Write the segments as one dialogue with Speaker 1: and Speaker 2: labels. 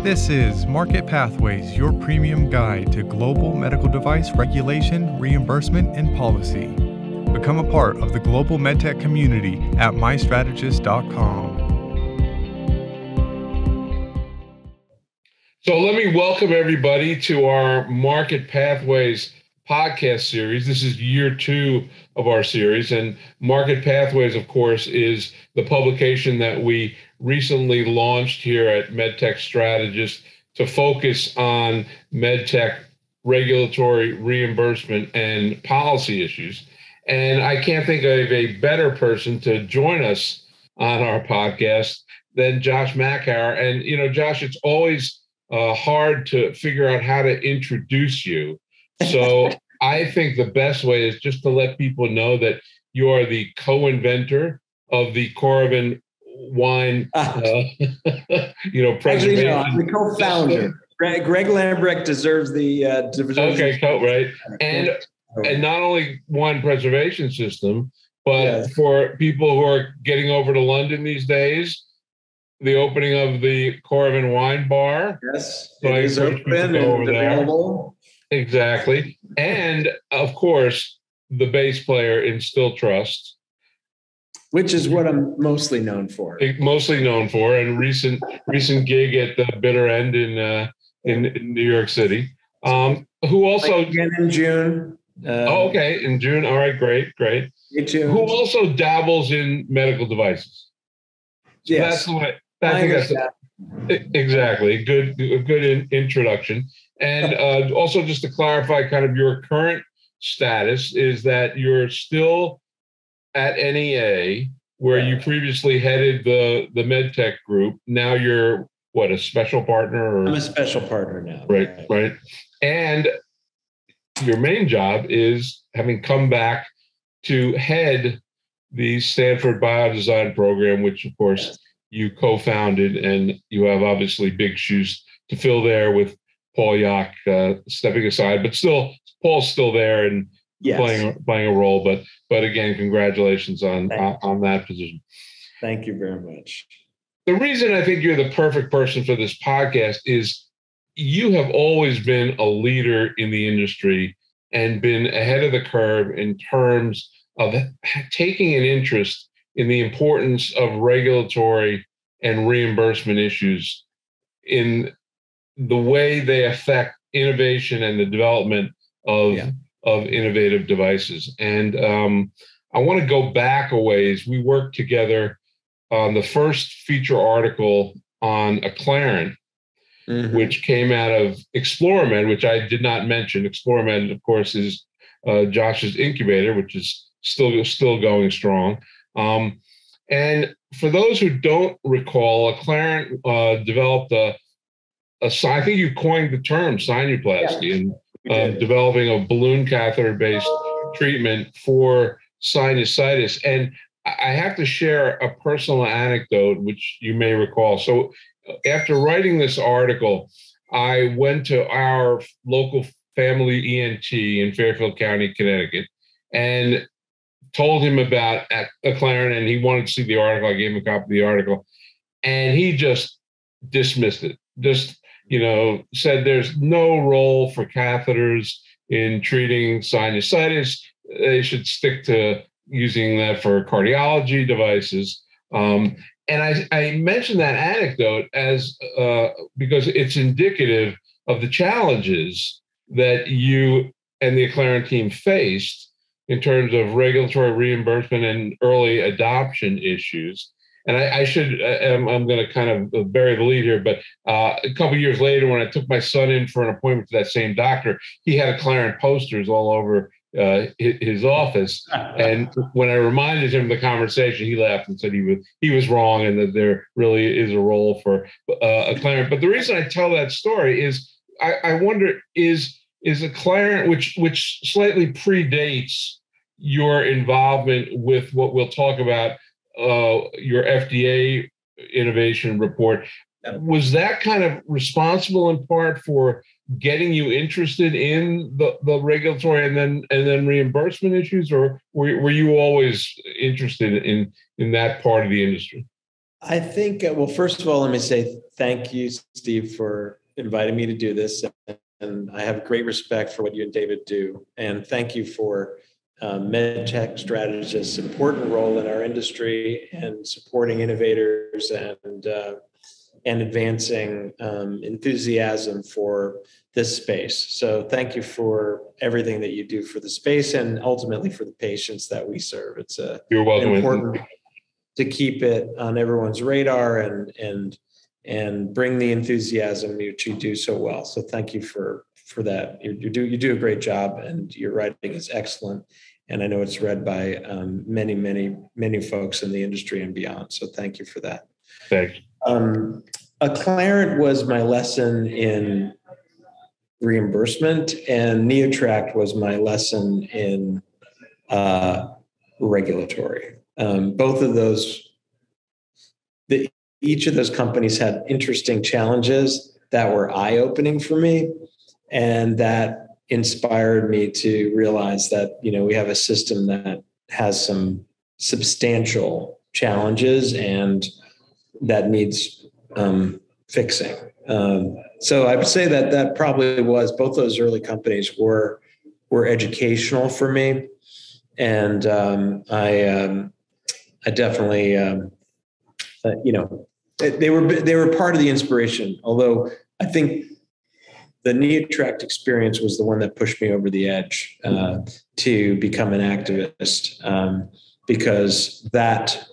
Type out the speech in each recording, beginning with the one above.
Speaker 1: This is Market Pathways, your premium guide to global medical device regulation, reimbursement, and policy. Become a part of the global medtech community at mystrategist.com.
Speaker 2: So let me welcome everybody to our Market Pathways podcast series. This is year 2 of our series, and Market Pathways, of course, is the publication that we recently launched here at MedTech Strategist to focus on MedTech regulatory, reimbursement, and policy issues. And I can't think of a better person to join us on our podcast than Josh Mackauer. And, you know, Josh, it's always hard to figure out how to introduce you. So I think the best way is just to let people know that you are the co-inventor of the Coravin wine, preservation.
Speaker 3: Actually, no, I'm the co-founder. Greg Lambrecht deserves the
Speaker 2: okay, right. And not only wine preservation system, but for people who are getting over to London these days, the opening of the Coravin Wine Bar.
Speaker 3: Yes,
Speaker 2: so
Speaker 3: it is open and available.
Speaker 2: Exactly. And, of course, the bass player in Still Trust.
Speaker 3: Which is what I'm mostly known for.
Speaker 2: And recent gig at the Bitter End in New York City. Who also...
Speaker 3: Again in June.
Speaker 2: In June. All right, great. Who also dabbles in medical devices. So
Speaker 3: yes.
Speaker 2: That's the way... I think that's exactly a good introduction. And also, just to clarify, kind of your current status is that you're still at NEA, where you previously headed the MedTech group. Now you're a special partner?
Speaker 3: I'm a special partner now.
Speaker 2: Right. And your main job is having come back to head the Stanford Biodesign program, which, of course, you co-founded, and you have obviously big shoes to fill there with Paul Yock stepping aside, but still, Paul's still there and playing a role. But again, congratulations on that position.
Speaker 3: Thank you very much.
Speaker 2: The reason I think you're the perfect person for this podcast is you have always been a leader in the industry and been ahead of the curve in terms of taking an interest in the importance of regulatory and reimbursement issues in the way they affect innovation and the development of innovative devices. And I want to go back a ways. We worked together on the first feature article on Acclarent, which came out of Exploramed, which I did not mention. Exploramed, of course, is Josh's incubator, which is still going strong. And for those who don't recall, Acclarent developed I think you coined the term sinuplasty, and developing a balloon catheter-based treatment for sinusitis. And I have to share a personal anecdote, which you may recall. So after writing this article, I went to our local family ENT in Fairfield County, Connecticut, and told him about Acclarent, and he wanted to see the article. I gave him a copy of the article, and he just dismissed it. Said there's no role for catheters in treating sinusitis. They should stick to using that for cardiology devices. And I mentioned that anecdote as because it's indicative of the challenges that you and the Acclarent team faced in terms of regulatory reimbursement and early adoption issues. And I'm going to kind of bury the lead here, but a couple of years later, when I took my son in for an appointment to that same doctor, he had Acclarent posters all over his office. And when I reminded him of the conversation, he laughed and said he was wrong, and that there really is a role for Acclarent. But the reason I tell that story is I wonder, is Acclarent, which slightly predates your involvement with what we'll talk about, your FDA innovation report, was that kind of responsible in part for getting you interested in the regulatory and then reimbursement issues, or were you always interested in that part of the industry?
Speaker 3: I think, well, first of all, let me say thank you, Steve, for inviting me to do this. And I have great respect for what you and David do. And thank you for MedTech Strategists' important role in our industry and supporting innovators and advancing enthusiasm for this space. So thank you for everything that you do for the space and ultimately for the patients that we serve. It's
Speaker 2: You're welcome.
Speaker 3: Important to keep it on everyone's radar and bring the enthusiasm which you do so well. So thank you for that. You do a great job, and your writing is excellent. And I know it's read by many folks in the industry and beyond. So thank you for that.
Speaker 2: Thanks.
Speaker 3: Acclarent was my lesson in reimbursement, and NeoTract was my lesson in regulatory. Both of those, each of those companies had interesting challenges that were eye-opening for me, and that inspired me to realize that, we have a system that has some substantial challenges and that needs fixing. So I would say that probably was, both those early companies were educational for me. And I definitely, they were part of the inspiration. Although I think the NeoTract experience was the one that pushed me over the edge to become an activist, because that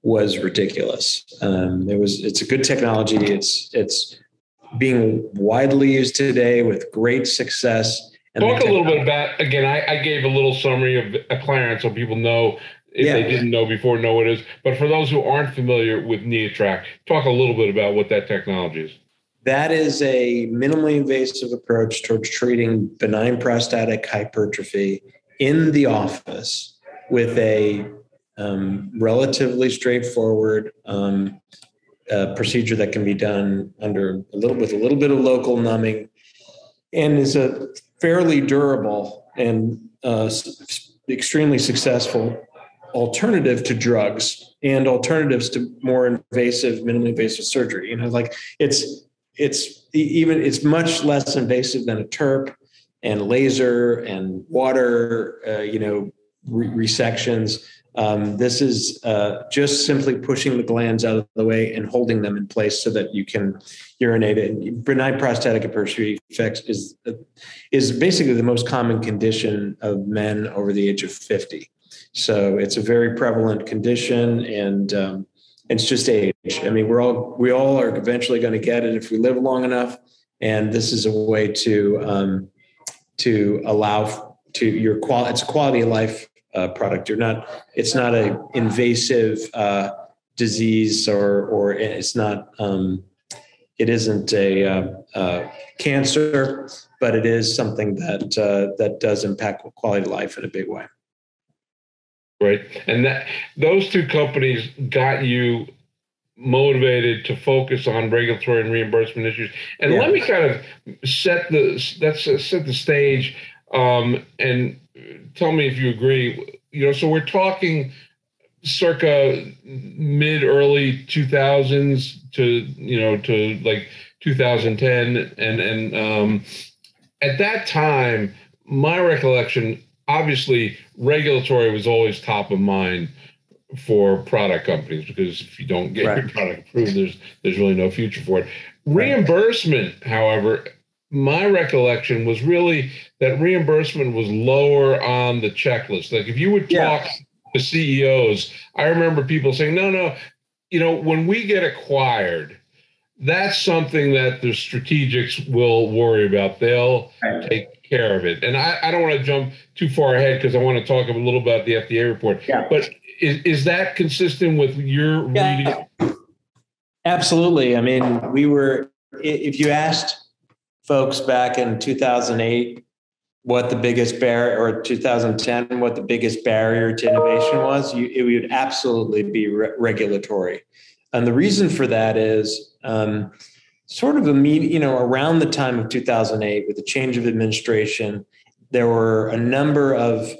Speaker 3: was ridiculous. It's a good technology. It's being widely used today with great success. And
Speaker 2: talk a little bit about, again, I gave a little summary of Acclarent so people know, if they didn't know before, know what it is. But for those who aren't familiar with NeoTract, talk a little bit about what that technology is.
Speaker 3: That is a minimally invasive approach towards treating benign prostatic hypertrophy in the office with a relatively straightforward procedure that can be done with a little bit of local numbing, and is a fairly durable and extremely successful alternative to drugs and alternatives to more invasive, minimally invasive surgery. It's much less invasive than a TURP and laser and water, resections. This is just simply pushing the glands out of the way and holding them in place so that you can urinate. And benign prostatic hypertrophy is basically the most common condition of men over the age of 50. So it's a very prevalent condition, and it's just age. I mean, we all are eventually going to get it if we live long enough, and this is a way to allow to it's a quality of life product. It's not a invasive disease, or it's not. It isn't a cancer, but it is something that does impact quality of life in a big way.
Speaker 2: Right, and those two companies got you motivated to focus on regulatory and reimbursement issues. And let me kind of set the stage, and tell me if you agree. So we're talking circa mid-early 2000s to like 2010, and at that time, my recollection, obviously, regulatory was always top of mind for product companies, because if you don't get your product approved, there's really no future for it. Reimbursement, however, my recollection was really that reimbursement was lower on the checklist. Like if you would talk to CEOs, I remember people saying, no, when we get acquired, that's something that the strategics will worry about. They'll take care of it. And I don't want to jump too far ahead because I want to talk a little about the FDA report. Yeah. But is that consistent with your reading?
Speaker 3: Absolutely. I mean, if you asked folks back in 2008 what the biggest barrier, or 2010, what the biggest barrier to innovation was, it would absolutely be regulatory. And the reason for that is sort of around the time of 2008, with the change of administration, there were a number of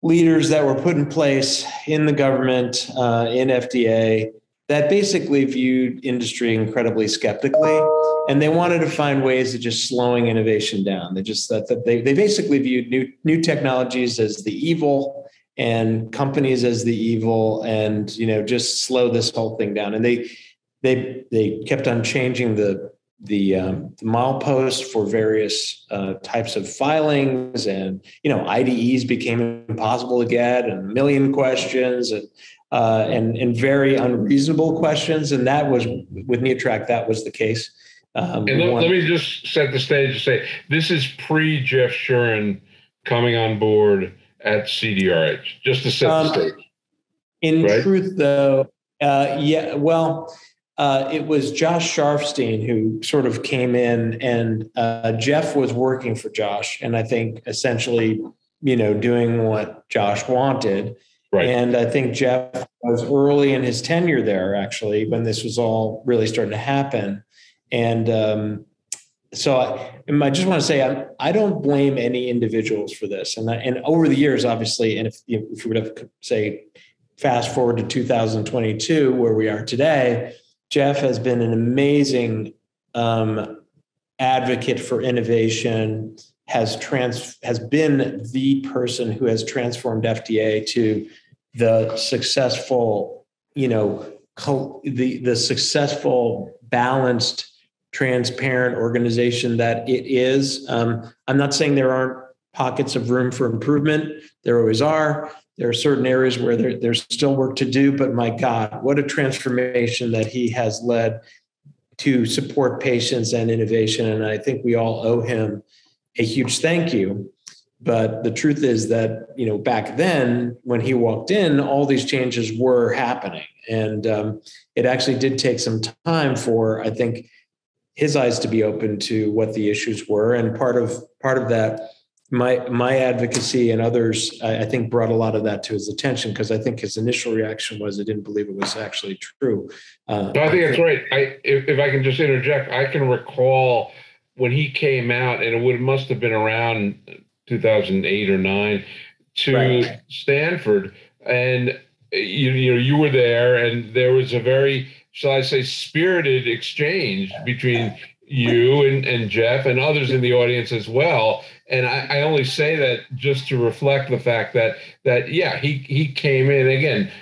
Speaker 3: leaders that were put in place in the government, in FDA, that basically viewed industry incredibly skeptically, and they wanted to find ways of just slowing innovation down. They just thought that they basically viewed new technologies as the evil and companies as the evil, and just slow this whole thing down. And they kept on changing the milepost for various types of filings, and IDEs became impossible to get, and a million questions, and very unreasonable questions. And that was with NeoTract, that was the case.
Speaker 2: And let me just set the stage and say, this is pre-Jeff Shuren coming on board at CDRH, just to set the stage.
Speaker 3: In truth, though, it was Josh Sharfstein who sort of came in, and Jeff was working for Josh, and I think essentially, doing what Josh wanted. Right. And I think Jeff was early in his tenure there, actually, when this was all really starting to happen. And so I just want to say, I don't blame any individuals for this. And over the years, obviously, and if we would have, say, fast forward to 2022, where we are today, Jeff has been an amazing advocate for innovation, has been the person who has transformed FDA to the successful, the successful, balanced, transparent organization that it is. I'm not saying there aren't pockets of room for improvement. There always are. There are certain areas where there's still work to do, but my God, what a transformation that he has led to support patients and innovation. And I think we all owe him a huge thank you. But the truth is that, back then when he walked in, all these changes were happening. And it actually did take some time for, I think, his eyes to be open to what the issues were. And part of that, my advocacy and others, I think, brought a lot of that to his attention, because I think his initial reaction was I didn't believe it was actually true.
Speaker 2: No, I think that's right. If I can just interject, I can recall when he came out, and it must have been around 2008 or 9, to Stanford, and you were there, and there was a very, shall I say, spirited exchange between you and Jeff and others in the audience as well. And I only say that just to reflect the fact that he came in, again,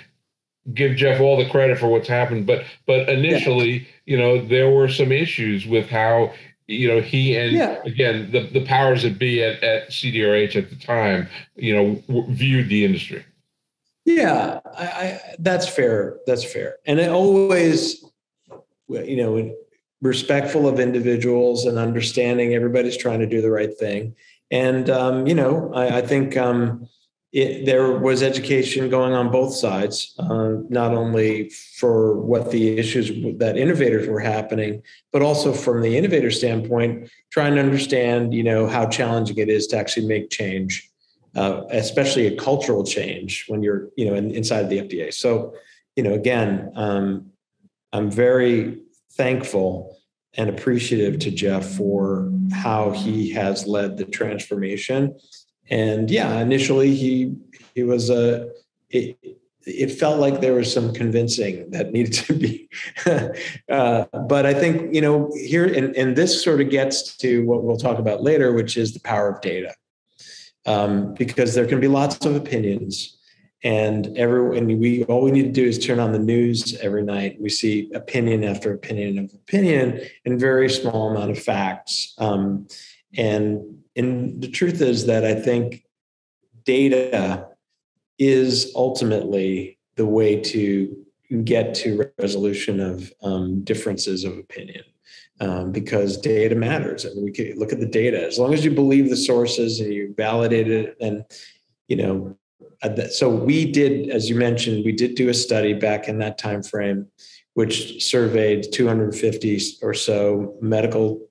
Speaker 2: give Jeff all the credit for what's happened, but initially, there were some issues with how he and again the powers that be at CDRH at the time viewed the industry.
Speaker 3: Yeah, that's fair. That's fair. And it always, respectful of individuals and understanding everybody's trying to do the right thing. And, I think there was education going on both sides, not only for what the issues that innovators were happening, but also from the innovator standpoint, trying to understand, how challenging it is to actually make change. Especially a cultural change when you're, inside the FDA. So, again, I'm very thankful and appreciative to Jeff for how he has led the transformation. And initially he was it felt like there was some convincing that needed to be, but I think, here, and this sort of gets to what we'll talk about later, which is the power of data. Because there can be lots of opinions, and all we need to do is turn on the news every night. We see opinion after opinion of opinion and very small amount of facts. And the truth is that I think data is ultimately the way to get to resolution of differences of opinion. Because data matters. And we can look at the data. As long as you believe the sources and you validate it, and, so we did, as you mentioned, we did do a study back in that time frame, which surveyed 250 or so medical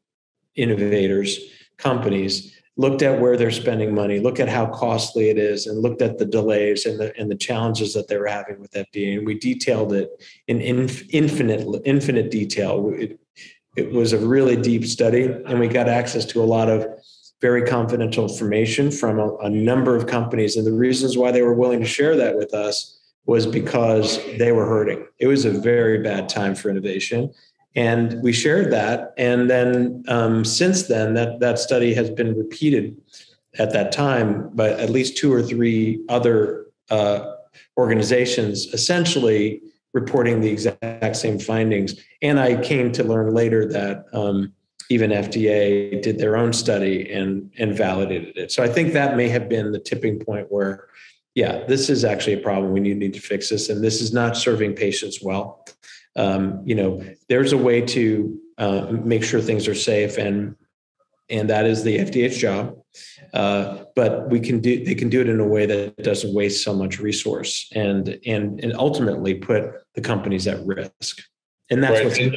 Speaker 3: innovators, companies, looked at where they're spending money, looked at how costly it is, and looked at the delays and the challenges that they were having with FDA. And we detailed it in infinite detail. It was a really deep study, and we got access to a lot of very confidential information from a number of companies. And the reasons why they were willing to share that with us was because they were hurting. It was a very bad time for innovation. And we shared that. And then since then, that study has been repeated at that time by at least 2 or 3 other organizations, essentially reporting the exact same findings. And I came to learn later that even FDA did their own study and validated it. So I think that may have been the tipping point where, yeah, this is actually a problem. We need to fix this. And this is not serving patients well. There's a way to make sure things are safe, and that is the FDA's job. But they can do it in a way that doesn't waste so much resource and ultimately put the companies at risk. And that's right.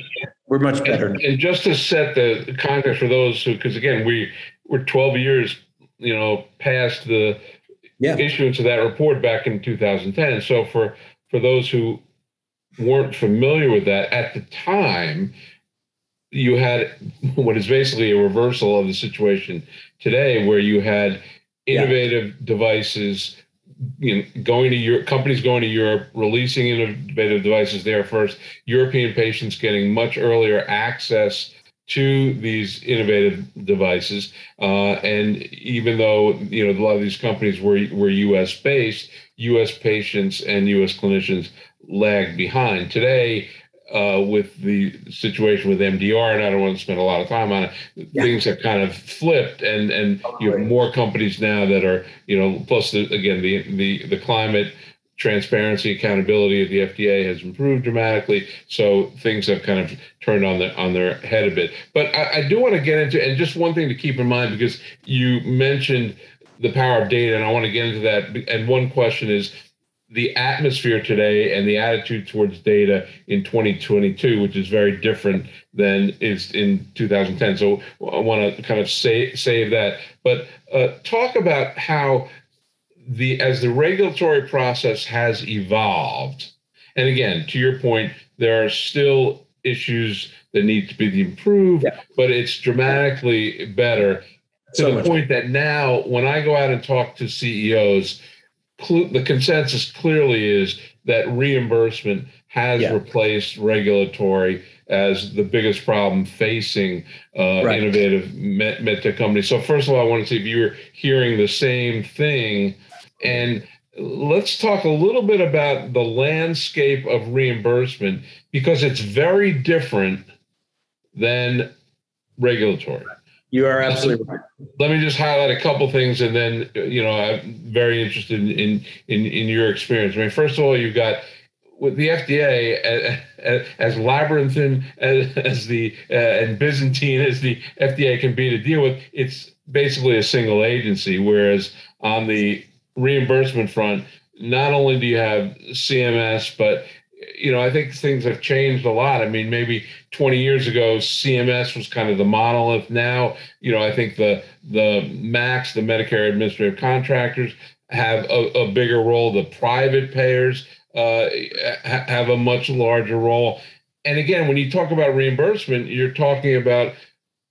Speaker 3: We're much better.
Speaker 2: And just to set the context for those who, because again, we're 12 years, past the issuance of that report back in 2010. So for those who weren't familiar with that at the time, you had what is basically a reversal of the situation today, where you had innovative devices, going to companies going to Europe, releasing innovative devices there first, European patients getting much earlier access to these innovative devices. And even though, a lot of these companies were US based, US patients and US clinicians lagged behind. Today, with the situation with MDR, and I don't want to spend a lot of time on it, things have kind of flipped, and you have more companies now that are, plus the climate transparency, accountability of the FDA has improved dramatically. So things have kind of turned on their head a bit. But I do want to get into, and just one thing to keep in mind, because you mentioned the power of data, and I want to get into that. And one question is, the atmosphere today and the attitude towards data in 2022, which is very different than is in 2010. So I want to kind of save that. But talk about how as the regulatory process has evolved, and again, to your point, there are still issues that need to be improved, but it's dramatically better to the point that now when I go out and talk to CEOs, the consensus clearly is that reimbursement has replaced regulatory as the biggest problem facing innovative medtech companies. So first of all, I want to see if you're hearing the same thing. And let's talk a little bit about the landscape of reimbursement, because it's very different than regulatory.
Speaker 3: You are absolutely right.
Speaker 2: Let me just highlight a couple things, and then I'm very interested in your experience. I mean, first of all, you've got with the FDA as labyrinthine as the and Byzantine as the FDA can be to deal with. It's basically a single agency, whereas on the reimbursement front, not only do you have CMS, but I think things have changed a lot. I mean, maybe 20 years ago, CMS was kind of the monolith. Now, I think the MACs, the Medicare Administrative Contractors, have a bigger role. The private payers have a much larger role. And again, when you talk about reimbursement, you're talking about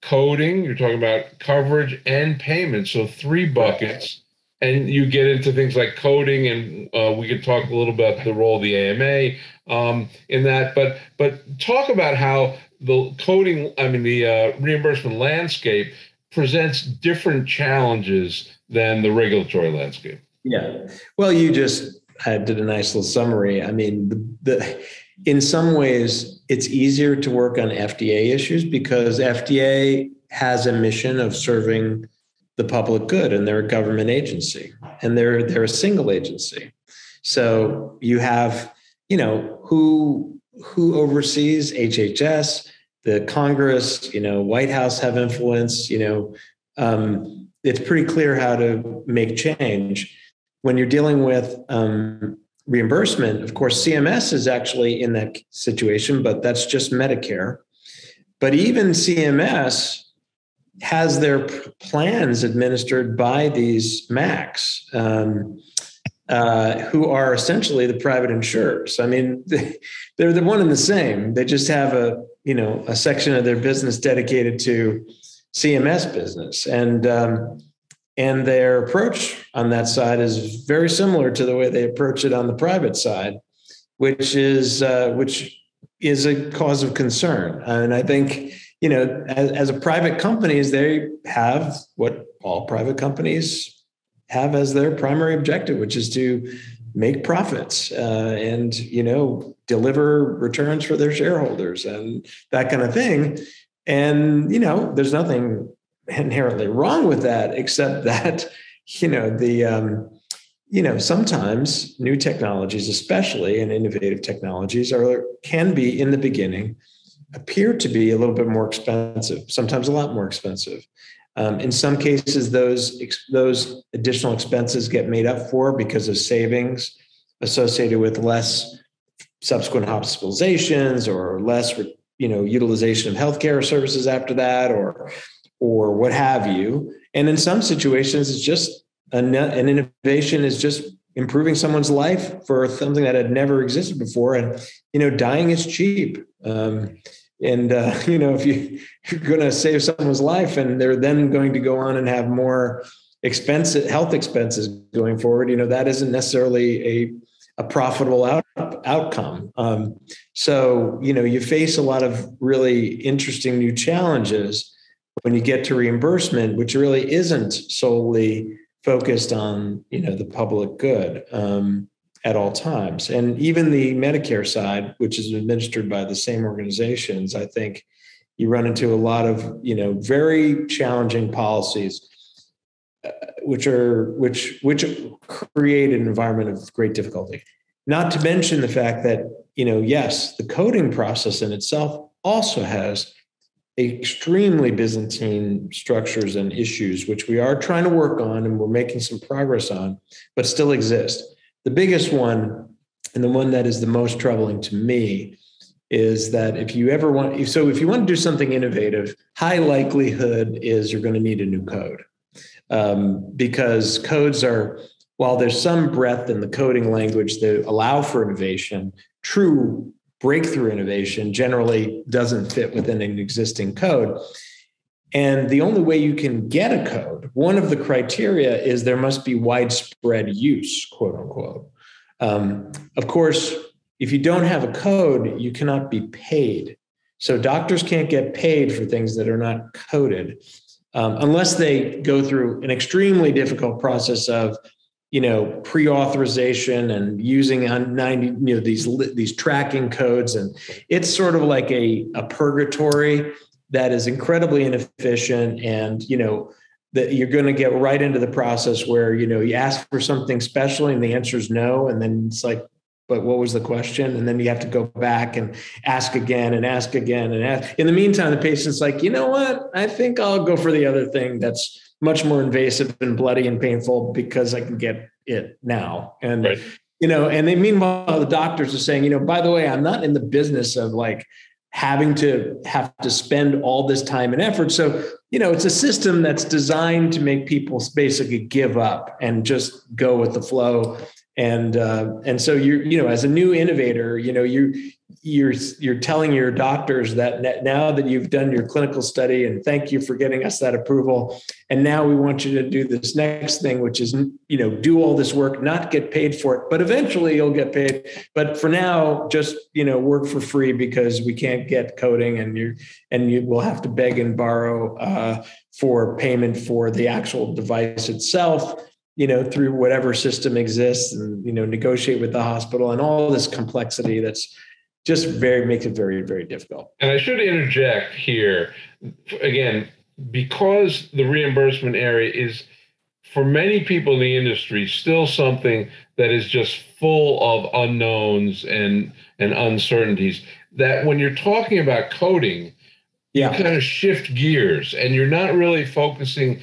Speaker 2: coding, you're talking about coverage and payment. So 3 buckets. And you get into things like coding, and we could talk a little about the role of the AMA in that. But talk about how the reimbursement landscape presents different challenges than the regulatory landscape.
Speaker 3: Yeah. Well, you just did a nice little summary. I mean, in some ways, it's easier to work on FDA issues because FDA has a mission of serving the public good, and they're a government agency, and they're a single agency. So you have, who oversees HHS, the Congress, White House have influence. It's pretty clear how to make change. When you're dealing with reimbursement, of course, CMS is actually in that situation, but that's just Medicare. But even CMS has their plans administered by these MACs, who are essentially the private insurers. I mean, they're the one and the same. They just have a section of their business dedicated to CMS business, and their approach on that side is very similar to the way they approach it on the private side, which is a cause of concern. And I think, as a private companies, they have what all private companies have as their primary objective, which is to make profits and deliver returns for their shareholders and that kind of thing. And there's nothing inherently wrong with that, except that sometimes new technologies, especially and innovative technologies, can be in the beginning appear to be a little bit more expensive, sometimes a lot more expensive. In some cases, those additional expenses get made up for because of savings associated with less subsequent hospitalizations or less, utilization of healthcare services after that, or what have you. And in some situations, it's just an innovation is just improving someone's life for something that had never existed before. And dying is cheap. If you're going to save someone's life and they're then going to go on and have more expensive health expenses going forward, that isn't necessarily a profitable outcome. So you face a lot of really interesting new challenges when you get to reimbursement, which really isn't solely focused on the public good at all times. And even the Medicare side, which is administered by the same organizations, I think you run into a lot of, very challenging policies, which create an environment of great difficulty. Not to mention the fact that, yes, the coding process in itself also has extremely Byzantine structures and issues, which we are trying to work on and we're making some progress on, but still exist. The biggest one, and the one that is the most troubling to me, is that if you want to do something innovative, high likelihood is you're going to need a new code. Because codes are, while there's some breadth in the coding language that allow for innovation, true breakthrough innovation generally doesn't fit within an existing code. And the only way you can get a code, one of the criteria is there must be widespread use, quote unquote. Of course, if you don't have a code, you cannot be paid. So doctors can't get paid for things that are not coded unless they go through an extremely difficult process of pre-authorization and using these tracking codes. And it's sort of like a purgatory that is incredibly inefficient, and that you're going to get right into the process where you ask for something special and the answer is no, and then it's like, but what was the question? And then you have to go back and ask again and ask again and ask. In the meantime, the patient's like, you know what? I think I'll go for the other thing that's much more invasive and bloody and painful because I can get it now. And
Speaker 2: right.
Speaker 3: And then meanwhile, the doctors are saying, by the way, I'm not in the business of having to spend all this time and effort. So, it's a system that's designed to make people basically give up and just go with the flow. And so you're, as a new innovator, you're telling your doctors that now that you've done your clinical study, and thank you for getting us that approval, and now we want you to do this next thing, which is, do all this work, not get paid for it, but eventually you'll get paid. But for now, just, work for free because we can't get coding, and you will have to beg and borrow for payment for the actual device itself, through whatever system exists, and, negotiate with the hospital and all this complexity that's just makes it very, very difficult.
Speaker 2: And I should interject here, again, because the reimbursement area is, for many people in the industry, still something that is just full of unknowns and uncertainties, that when you're talking about coding, you kind of shift gears and you're not really focusing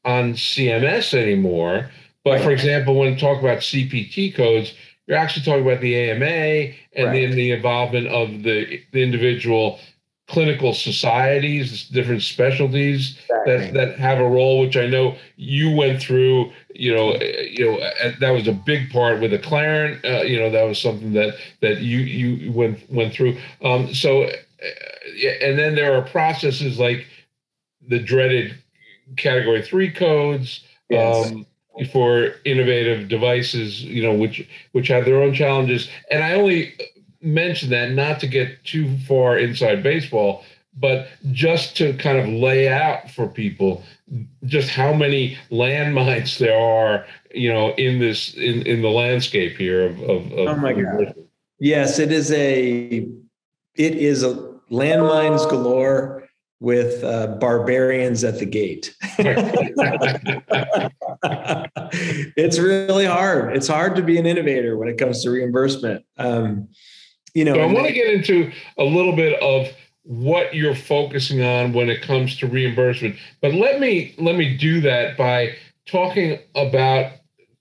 Speaker 2: on CMS anymore. But for example, when you talk about CPT codes, you're actually talking about the AMA and then the involvement of the individual clinical societies, different specialties that have a role, which I know you went through. That was a big part with Acclarent. That was something that you went through. And then there are processes like the dreaded Category 3 codes.
Speaker 3: Yes.
Speaker 2: For innovative devices, which have their own challenges. And I only mention that not to get too far inside baseball, but just to kind of lay out for people just how many landmines there are, in the landscape here of
Speaker 3: oh my God. Yes, it is a landmines galore with barbarians at the gate. It's really hard. It's hard to be an innovator when it comes to reimbursement. So
Speaker 2: I want to get into a little bit of what you're focusing on when it comes to reimbursement, but let me do that by talking about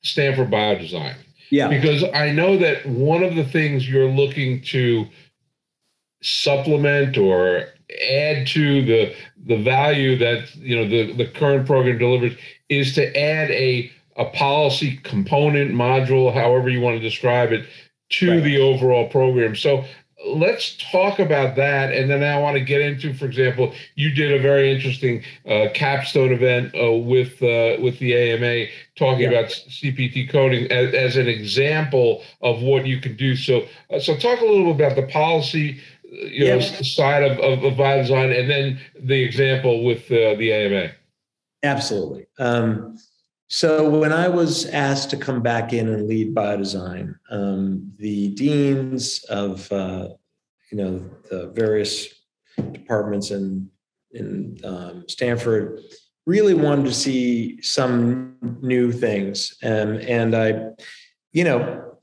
Speaker 2: Stanford Biodesign.
Speaker 3: Yeah,
Speaker 2: because I know that one of the things you're looking to supplement or add to the value that the current program delivers is to add a policy component, module, however you want to describe it, to the overall program. So let's talk about that, and then I want to get into, for example, you did a very interesting capstone event with the AMA talking about CPT coding as an example of what you can do. So talk a little bit about the policy side of biodesign, and then the example with the AMA.
Speaker 3: Absolutely. So when I was asked to come back in and lead biodesign, the deans of the various departments in Stanford really wanted to see some new things, and I,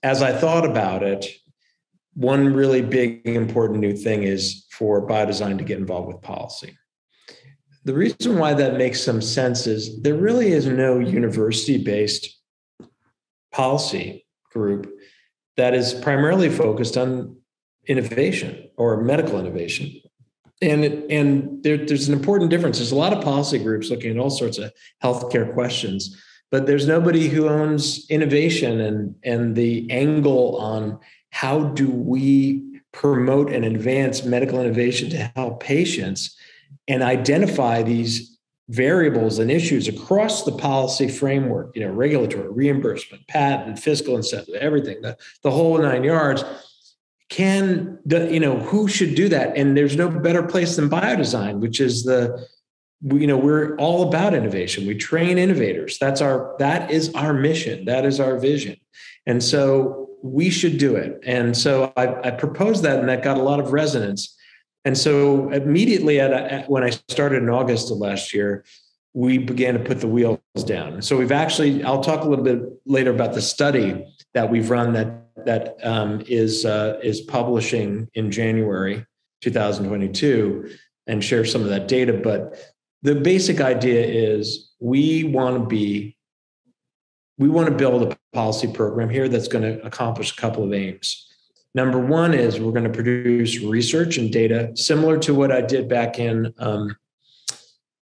Speaker 3: as I thought about it, one really big important new thing is for biodesign to get involved with policy. The reason why that makes some sense is there really is no university-based policy group that is primarily focused on innovation or medical innovation. And there's an important difference. There's a lot of policy groups looking at all sorts of healthcare questions, but there's nobody who owns innovation and the angle on how do we promote and advance medical innovation to help patients and identify these variables and issues across the policy framework, regulatory, reimbursement, patent, fiscal incentive, everything, the whole 9 yards. Who should do that? And there's no better place than biodesign, which is we're all about innovation. We train innovators. That is our mission. That is our vision. And so we should do it. And so I proposed that, and that got a lot of resonance. And so immediately when I started in August of last year, we began to put the wheels down. So I'll talk a little bit later about the study that we've run that is publishing in January 2022 and share some of that data. But the basic idea is we want to build a policy program here that's going to accomplish a couple of aims. Number one is we're going to produce research and data similar to what I did back in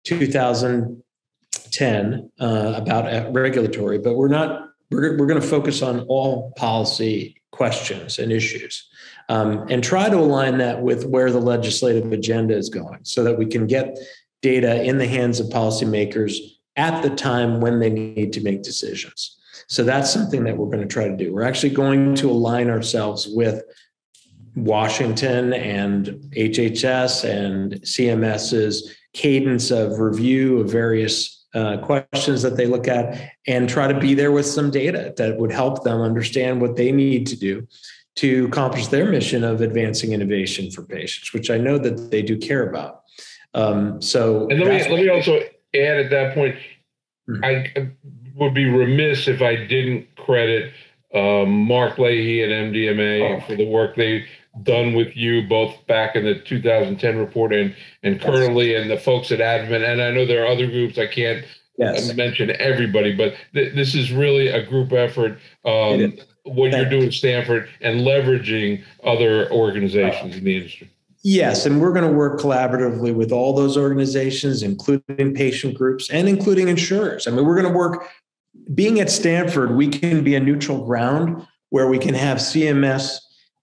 Speaker 3: 2010 about regulatory, but we're going to focus on all policy questions and issues and try to align that with where the legislative agenda is going so that we can get data in the hands of policymakers at the time when they need to make decisions. So that's something that we're going to try to do. We're actually going to align ourselves with Washington and HHS and CMS's cadence of review of various questions that they look at and try to be there with some data that would help them understand what they need to do to accomplish their mission of advancing innovation for patients, which I know that they do care about. And
Speaker 2: let me also add at that point, I would be remiss if I didn't credit Mark Leahy at MDMA for the work they've done with you both back in the 2010 report and currently, and the folks at Advent. And I know there are other groups, I can't mention everybody, but this is really a group effort, what you're doing at Stanford and leveraging other organizations in the industry.
Speaker 3: Yes, and we're going to work collaboratively with all those organizations, including patient groups and including insurers. I mean, we're going to work. Being at Stanford, we can be a neutral ground where we can have CMS,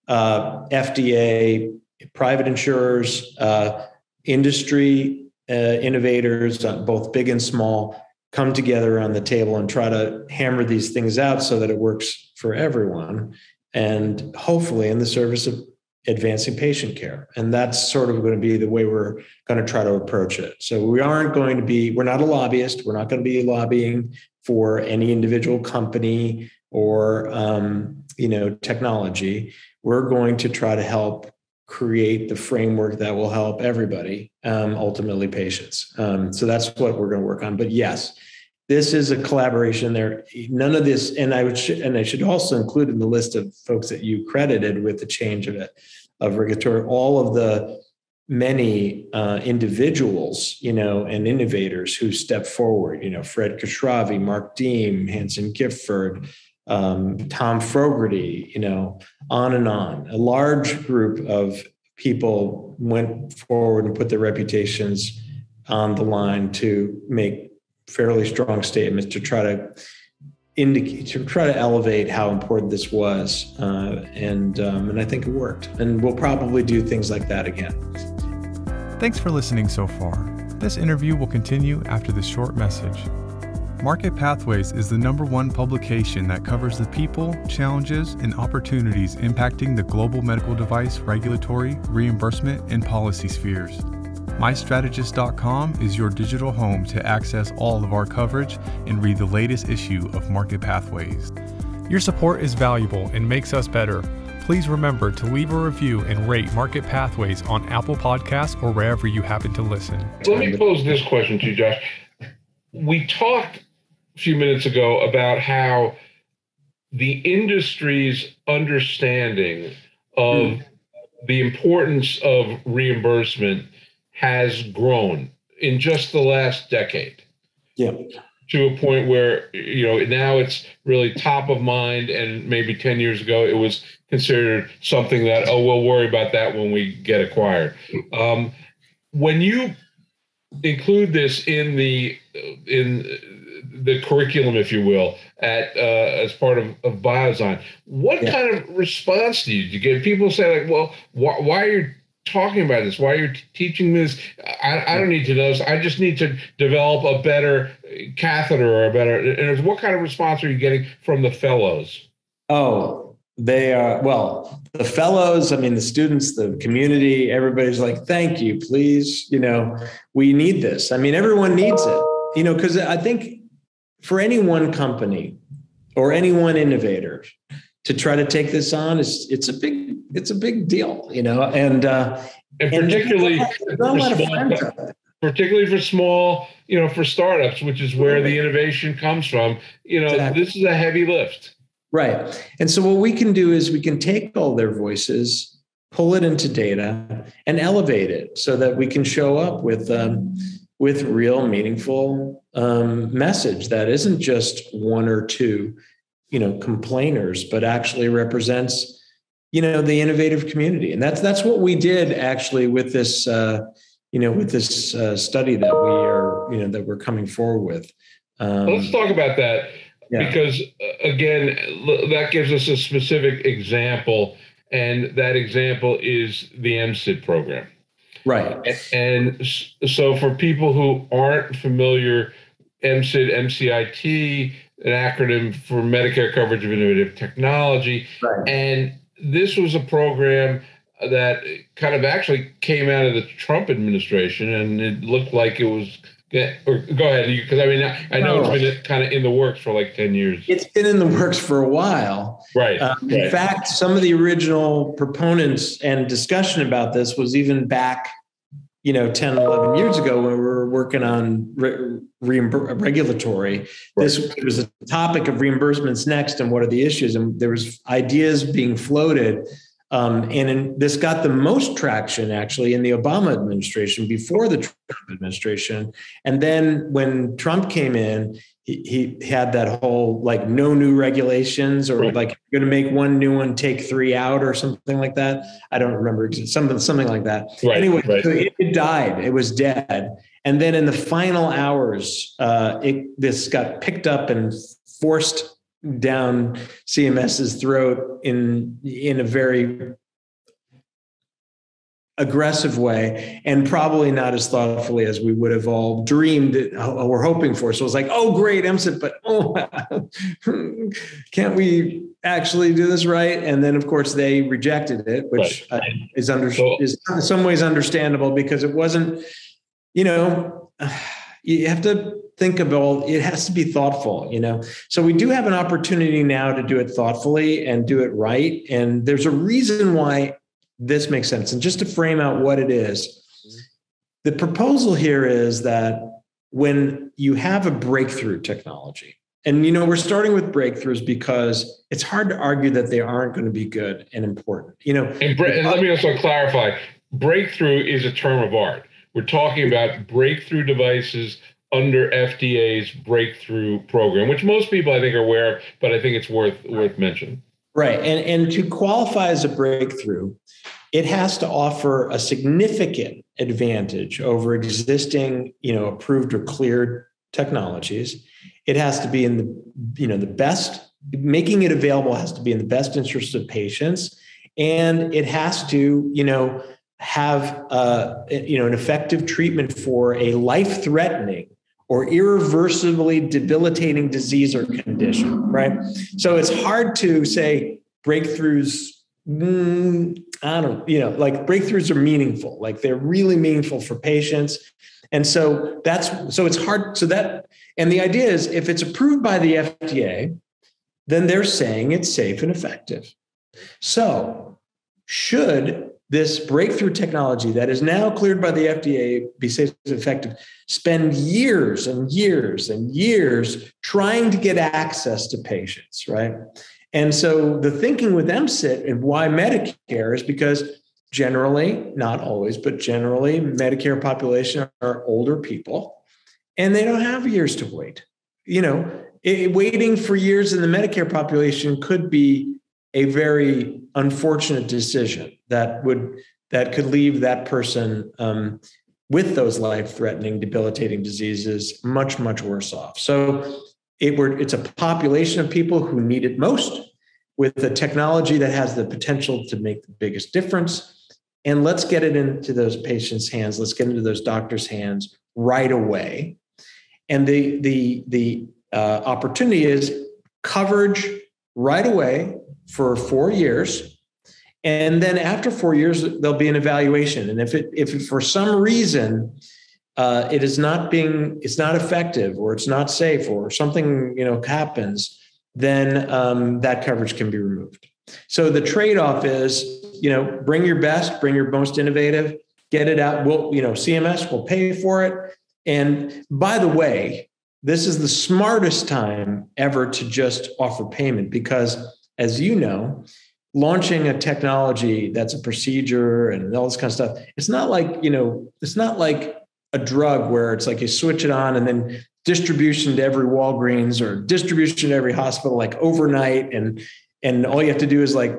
Speaker 3: FDA, private insurers, industry, innovators, both big and small, come together on the table and try to hammer these things out so that it works for everyone, and hopefully in the service of advancing patient care. And that's sort of going to be the way we're going to try to approach it. So we're not a lobbyist. We're not going to be lobbying for any individual company or, technology. We're going to try to help create the framework that will help everybody, ultimately patients. So that's what we're going to work on. But yes, this is a collaboration there. None of this, and I should also include in the list of folks that you credited with the change of regulatory, all of the many individuals, and innovators who step forward. Fred Khosravi, Mark Deem, Hanson Gifford, Tom Fogarty, on and on. A large group of people went forward and put their reputations on the line to make fairly strong statements to try to elevate how important this was, and I think it worked. And we'll probably do things like that again.
Speaker 1: Thanks for listening so far. This interview will continue after this short message. Market Pathways is the #1 publication that covers the people, challenges, and opportunities impacting the global medical device regulatory, reimbursement, and policy spheres. MyStrategist.com is your digital home to access all of our coverage and read the latest issue of Market Pathways. Your support is valuable and makes us better. Please remember to leave a review and rate Market Pathways on Apple Podcasts or wherever you happen to listen.
Speaker 2: Let me pose this question to you, Josh. We talked a few minutes ago about how the industry's understanding of the importance of reimbursement has grown in just the last decade.
Speaker 3: Yeah.
Speaker 2: To a point where, now it's really top of mind, and maybe 10 years ago it was considered something that, we'll worry about that when we get acquired. When you include this in the curriculum, if you will, as part of Biozyme, what kind of response do you get? People say, like, well, why are you talking about this? Why are you teaching this? I don't need to know this. I just need to develop a better catheter or a better. And what kind of response are you getting from the fellows?
Speaker 3: Oh, they are, well, the fellows, the students, the community, everybody's like, thank you, please. We need this. Everyone needs it, because I think for any one company or any one innovator to try to take this on, it's a big deal, and
Speaker 2: particularly for small, for startups, which is where the innovation comes from. Exactly. This is a heavy lift.
Speaker 3: Right. And so what we can do is we can take all their voices, pull it into data, and elevate it so that we can show up with real meaningful message that isn't just one or two complainers, but actually represents, the innovative community. And that's what we did actually with this, study that we're coming forward with.
Speaker 2: Let's talk about that, because again, that gives us a specific example, and that example is the MCIT program.
Speaker 3: Right.
Speaker 2: And so for people who aren't familiar, MCIT, an acronym for Medicare Coverage of Innovative Technology.
Speaker 3: Right.
Speaker 2: And this was a program that kind of actually came out of the Trump administration, and it looked like it was, or go ahead, because I know it's been kind of in the works for like 10 years.
Speaker 3: It's been in the works for a while.
Speaker 2: Right.
Speaker 3: In fact, some of the original proponents and discussion about this was even back 10, 11 years ago when we were working on regulatory. Right. This was a topic of reimbursements next and what are the issues. And there was ideas being floated. This got the most traction actually in the Obama administration before the Trump administration. And then when Trump came in, he had that whole like no new regulations, or like you're going to make one new one, take three out, or something like that. I don't remember, something like that. Right, anyway, so it died. It was dead. And then in the final hours, this got picked up and forced down CMS's throat in a very aggressive way, and probably not as thoughtfully as we would have all dreamed or hoping for. So it's like, oh, great, MCIT, but can't we actually do this right? And then, of course, they rejected it, which is in some ways understandable, because it wasn't, you have to think about, it has to be thoughtful, So we do have an opportunity now to do it thoughtfully and do it right. And there's a reason why this makes sense. And just to frame out what it is, the proposal here is that when you have a breakthrough technology, and we're starting with breakthroughs because it's hard to argue that they aren't going to be good and important.
Speaker 2: And let me also clarify: breakthrough is a term of art. We're talking about breakthrough devices under FDA's breakthrough program, which most people I think are aware of, but I think it's worth mentioning.
Speaker 3: Right. And to qualify as a breakthrough, it has to offer a significant advantage over existing, approved or cleared technologies. It has to be in the best, making it available has to be in the best interest of patients. And it has to, have, an effective treatment for a life-threatening or irreversibly debilitating disease or condition, right? So it's hard to say breakthroughs, breakthroughs are meaningful, like they're really meaningful for patients. And so it's hard. And the idea is, if it's approved by the FDA, then they're saying it's safe and effective. So should this breakthrough technology that is now cleared by the FDA be safe and effective, spend years and years and years trying to get access to patients, right? And so the thinking with MCIT and why Medicare is because generally, not always, but generally, Medicare population are older people, and they don't have years to wait. Waiting for years in the Medicare population could be a very unfortunate decision that could leave that person with those life-threatening, debilitating diseases much, much worse off. So it's a population of people who need it most, with a technology that has the potential to make the biggest difference. And let's get it into those patients' hands. Let's get into those doctors' hands right away. And the opportunity is coverage right away for 4 years. And then after 4 years, there'll be an evaluation. And if for some reason it's not effective, or it's not safe, or something happens, then that coverage can be removed. So the trade-off is, bring your best, bring your most innovative, get it out. CMS will pay for it. And by the way, this is the smartest time ever to just offer payment, because, as you know, launching a technology that's a procedure and all this kind of stuff, it's not like a drug where it's like you switch it on and then distribution to every Walgreens or distribution to every hospital, like overnight. And all you have to do is like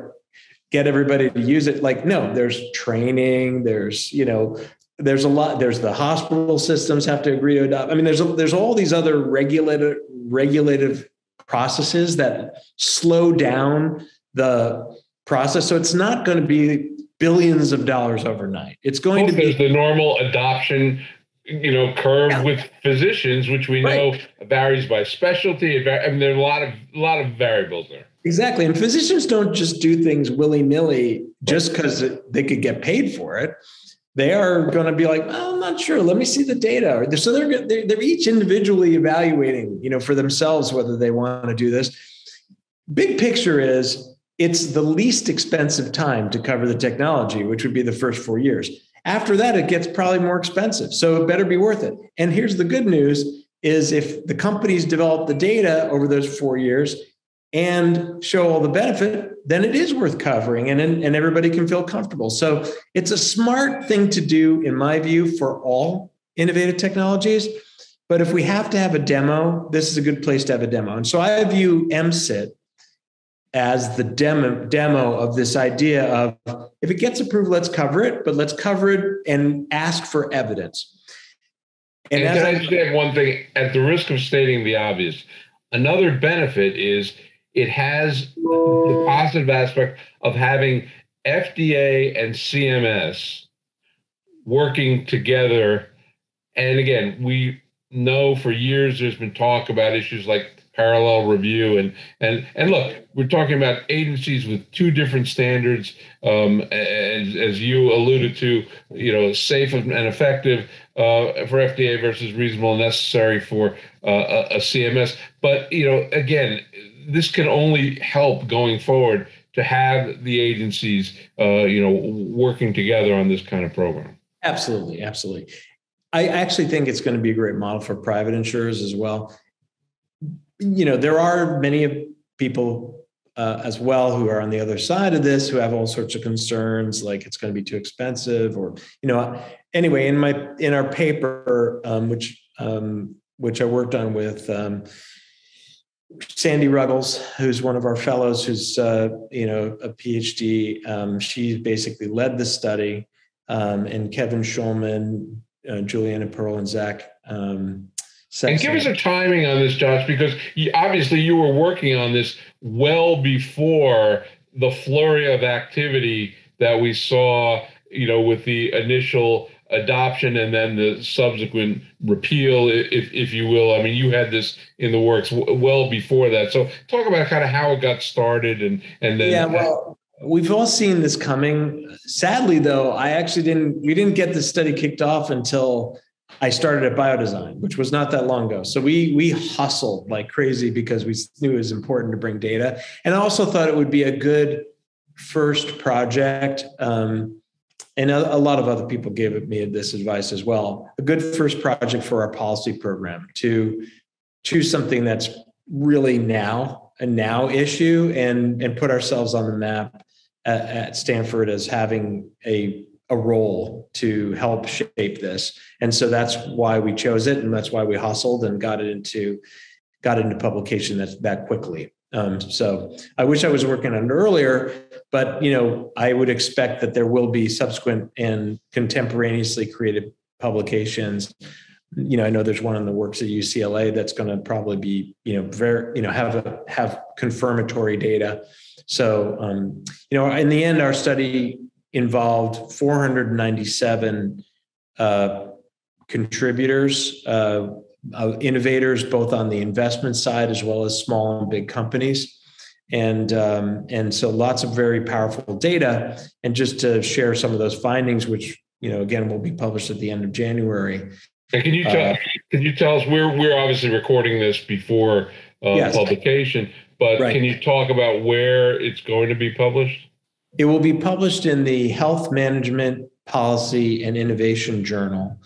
Speaker 3: get everybody to use it. Like, no, there's training, there's a lot, there's the hospital systems have to agree to adopt. I mean, there's all these other regulative processes that slow down the process. So it's not going to be billions of dollars overnight. It's going to be
Speaker 2: the normal adoption, curve with physicians, which we know varies by specialty. There are a lot of variables there.
Speaker 3: Exactly. And physicians don't just do things willy-nilly just because they could get paid for it. They are going to be like, well, I'm not sure. Let me see the data. So they're each individually evaluating, for themselves whether they want to do this. Big picture is it's the least expensive time to cover the technology, which would be the first 4 years. After that, it gets probably more expensive. So it better be worth it. And here's the good news is if the companies develop the data over those 4 years and show all the benefit, then it is worth covering and everybody can feel comfortable. So it's a smart thing to do, in my view, for all innovative technologies. But if we have to have a demo, this is a good place to have a demo. And so I view MCIT as the demo of this idea of, if it gets approved, let's cover it, but let's cover it and ask for evidence.
Speaker 2: And can I just add one thing, at the risk of stating the obvious? Another benefit is it has the positive aspect of having FDA and CMS working together. And again, we know for years there's been talk about issues like parallel review, and look, we're talking about agencies with two different standards, as you alluded to, safe and effective for FDA versus reasonable and necessary for a CMS. But again, this can only help going forward to have the agencies working together on this kind of program.
Speaker 3: Absolutely. I actually think it's going to be a great model for private insurers as well. There are many people as well who are on the other side of this, who have all sorts of concerns, like it's going to be too expensive, or anyway, in our paper, which I worked on with Sandy Ruggles, who's one of our fellows, who's a PhD. She basically led the study, and Kevin Schulman, Juliana Pearl, and Zach.
Speaker 2: And give us a timing on this, Josh, because obviously you were working on this well before the flurry of activity that we saw, with the initial adoption and then the subsequent repeal, if you will. I mean, you had this in the works well before that. So talk about kind of how it got started and then.
Speaker 3: Yeah, well, we've all seen this coming. Sadly, though, we didn't get the study kicked off until I started at Biodesign, which was not that long ago. So we hustled like crazy because we knew it was important to bring data. And I also thought it would be a good first project. And a lot of other people gave me this advice as well. A good first project for our policy program, to choose something that's really a now issue, and put ourselves on the map at Stanford as having a role to help shape this. And so that's why we chose it, and that's why we hustled and got into publication that quickly. So I wish I was working on it earlier, but I would expect that there will be subsequent and contemporaneously created publications. I know there's one in the works at UCLA that's going to probably be have confirmatory data. So in the end, our study involved 497 contributors, innovators, both on the investment side as well as small and big companies. And so lots of very powerful data. And just to share some of those findings, which, again, will be published at the end of January.
Speaker 2: And can you tell us, we're obviously recording this before
Speaker 3: yes.
Speaker 2: publication, but right. Can you talk about where it's going to be published?
Speaker 3: It will be published in the Health Management Policy and Innovation Journal,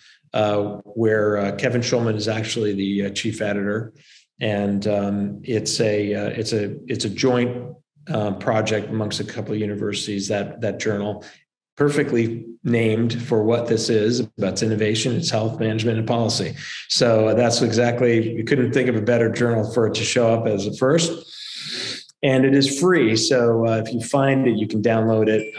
Speaker 3: where Kevin Schulman is actually the chief editor, and it's a joint project amongst a couple of universities. That journal, perfectly named for what this is. It's innovation, it's health management and policy. So that's exactly. You couldn't think of a better journal for it to show up as a first. And it is free. So if you find it, you can download it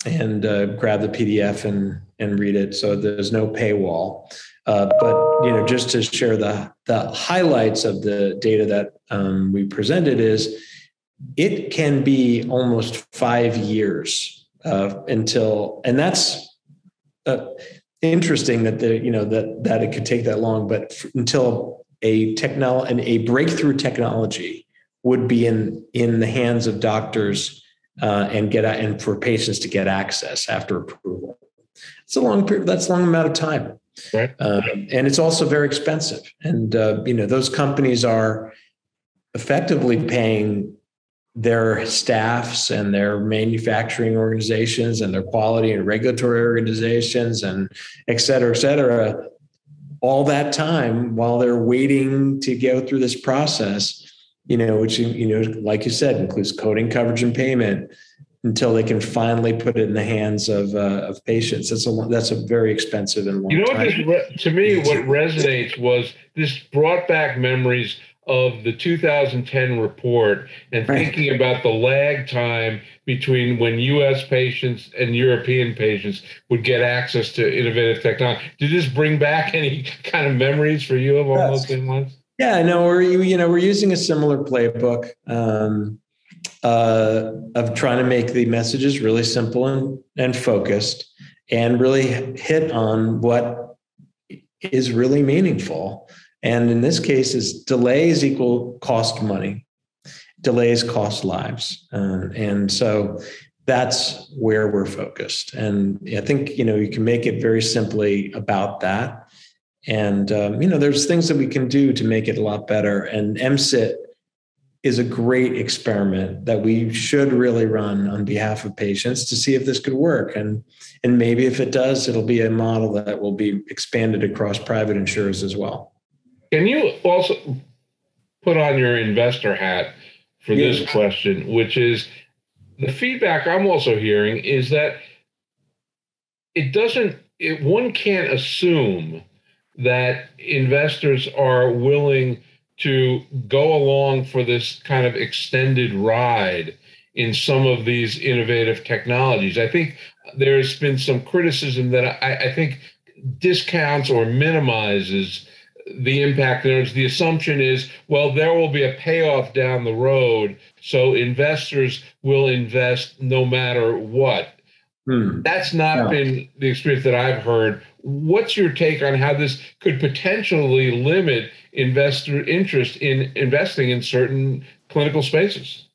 Speaker 3: and grab the PDF and read it. So there's no paywall. But just to share the highlights of the data that we presented is it can be almost 5 years until, and that's interesting that that it could take that long, but until a breakthrough technology would be in the hands of doctors and for patients to get access after approval. It's a long period. That's a long amount of time.
Speaker 2: Right.
Speaker 3: And it's also very expensive. And, those companies are effectively paying their staffs and their manufacturing organizations and their quality and regulatory organizations and et cetera, all that time while they're waiting to go through this process, which, like you said, includes coding, coverage, and payment, until they can finally put it in the hands of patients. That's a very expensive and long time.
Speaker 2: To me, what resonates was this brought back memories of the 2010 report and thinking about the lag time between when U.S. patients and European patients would get access to innovative technology. Did this bring back any kind of memories for you of all those things?
Speaker 3: Yeah, no, we're using a similar playbook of trying to make the messages really simple and focused, and really hit on what is really meaningful. And in this case, is delays equal cost money. Delays cost lives. And so that's where we're focused. And I think, you can make it very simply about that. And, there's things that we can do to make it a lot better. And MCIT is a great experiment that we should really run on behalf of patients to see if this could work. And maybe if it does, it'll be a model that will be expanded across private insurers as well.
Speaker 2: Can you also put on your investor hat for this question, which is the feedback I'm also hearing is that one can't assume that investors are willing to go along for this kind of extended ride in some of these innovative technologies. I think there's been some criticism that I think discounts or minimizes the impact. There's the assumption is, well, there will be a payoff down the road, so investors will invest no matter what. That's not been the experience that I've heard. What's your take on how this could potentially limit investor interest in investing in certain clinical spaces?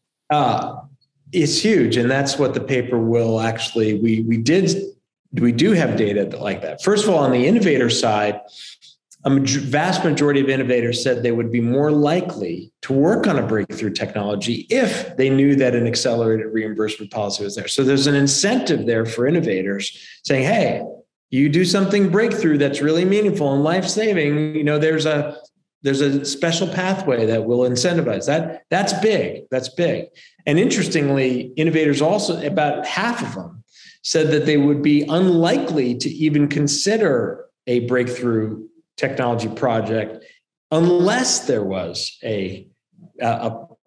Speaker 3: It's huge, and that's what the paper will actually. We do have data like that. First of all, on the innovator side, a vast majority of innovators said they would be more likely to work on a breakthrough technology if they knew that an accelerated reimbursement policy was there. So there's an incentive there for innovators saying, hey, you do something breakthrough that's really meaningful and life-saving, there's a special pathway that will incentivize that. That's big. That's big. And interestingly, innovators also, about half of them said that they would be unlikely to even consider a breakthrough technology project unless there was a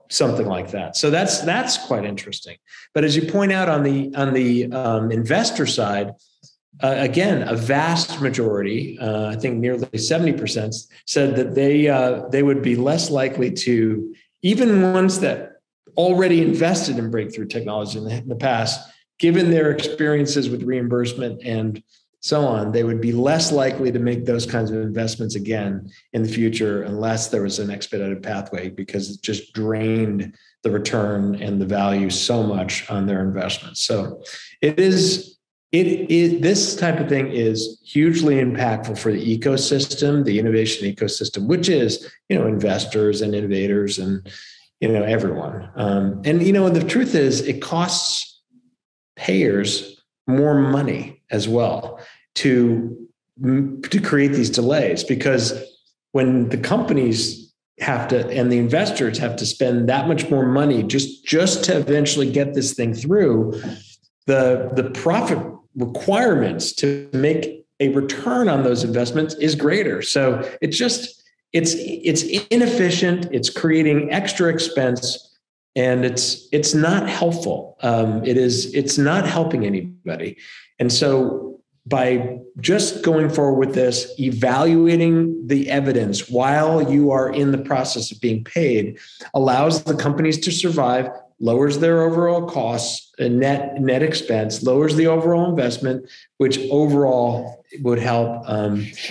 Speaker 3: something like that. So that's quite interesting. But as you point out on the investor side, again, a vast majority, I think nearly 70%, said that they would be less likely to, even ones that already invested in breakthrough technology in the past, given their experiences with reimbursement and so on, they would be less likely to make those kinds of investments again in the future unless there was an expedited pathway, because it just drained the return and the value so much on their investments. So this type of thing is hugely impactful for the ecosystem, the innovation ecosystem, which is, investors and innovators and, everyone. And the truth is it costs payers more money as well to create these delays, because when the companies have to and the investors have to spend that much more money just to eventually get this thing through, the profit requirements to make a return on those investments is greater. So it's inefficient. It's creating extra expense, and it's not helpful. It's not helping anybody. And so by just going forward with this, evaluating the evidence while you are in the process of being paid allows the companies to survive, lowers their overall costs and net expense, lowers the overall investment, which overall would help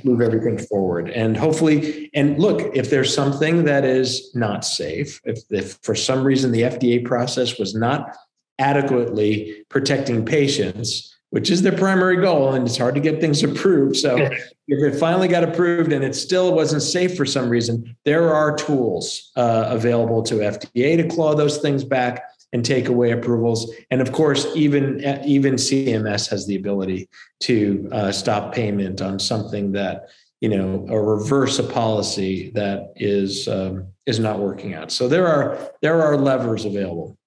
Speaker 3: move everything forward. And hopefully, and look, if there's something that is not safe, if for some reason the FDA process was not adequately protecting patients, which is their primary goal, and it's hard to get things approved. So if it finally got approved and it still wasn't safe for some reason, there are tools available to FDA to claw those things back and take away approvals. And of course, even CMS has the ability to stop payment on something that, or reverse a policy that is not working out. So there are levers available.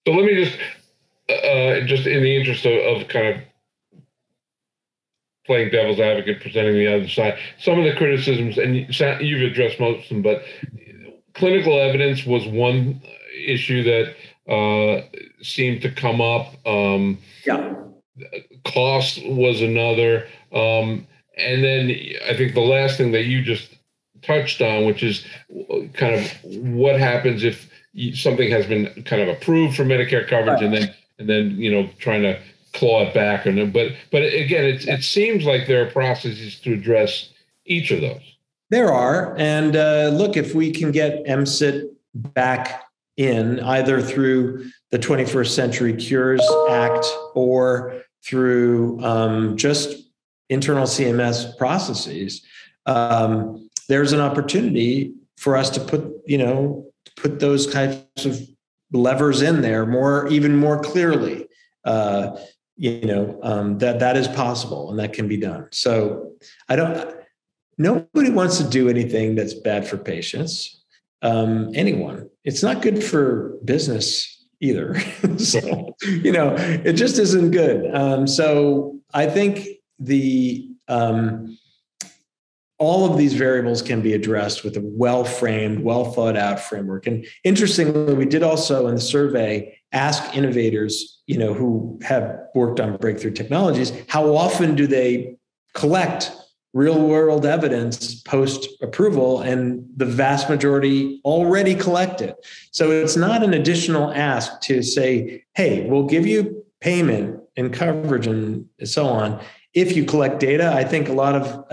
Speaker 2: So let me just in the interest of kind of playing devil's advocate, presenting the other side, some of the criticisms, and you've addressed most of them, but clinical evidence was one issue that seemed to come up. Cost was another. And then I think the last thing that you just touched on, which is kind of what happens if something has been kind of approved for Medicare coverage, right, and then trying to claw it back. But again, it seems like there are processes to address each of those.
Speaker 3: There are. And look, if we can get MCIT back in either through the 21st Century Cures Act or through just internal CMS processes, there's an opportunity for us to put those types of levers in there even more clearly. That is possible and that can be done. So nobody wants to do anything that's bad for patients. Anyone. It's not good for business either. So, it just isn't good. So I think all of these variables can be addressed with a well-framed, well-thought-out framework. And interestingly, we did also in the survey ask innovators, who have worked on breakthrough technologies, how often do they collect real-world evidence post-approval? And the vast majority already collect it. So it's not an additional ask to say, hey, we'll give you payment and coverage and so on if you collect data. I think a lot of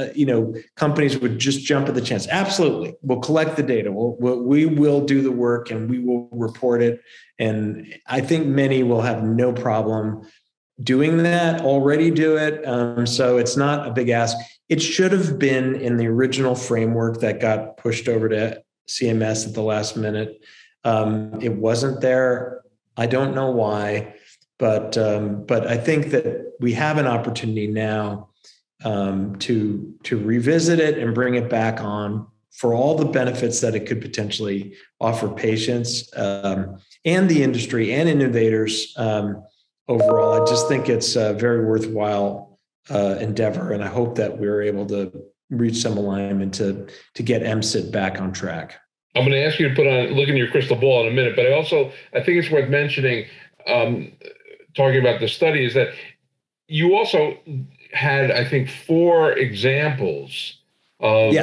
Speaker 3: companies would just jump at the chance. Absolutely, we'll collect the data. We will do the work and we will report it. And I think many will have no problem doing that. Already do it. So it's not a big ask. It should have been in the original framework that got pushed over to CMS at the last minute. It wasn't there. I don't know why. But I think that we have an opportunity now to revisit it and bring it back on for all the benefits that it could potentially offer patients and the industry and innovators overall. I just think it's a very worthwhile endeavor, and I hope that we're able to reach some alignment to get MCIT back on track.
Speaker 2: I'm going to ask you to look in your crystal ball in a minute, but I think it's worth mentioning. Talking about the study is that you also had, I think, 4 examples of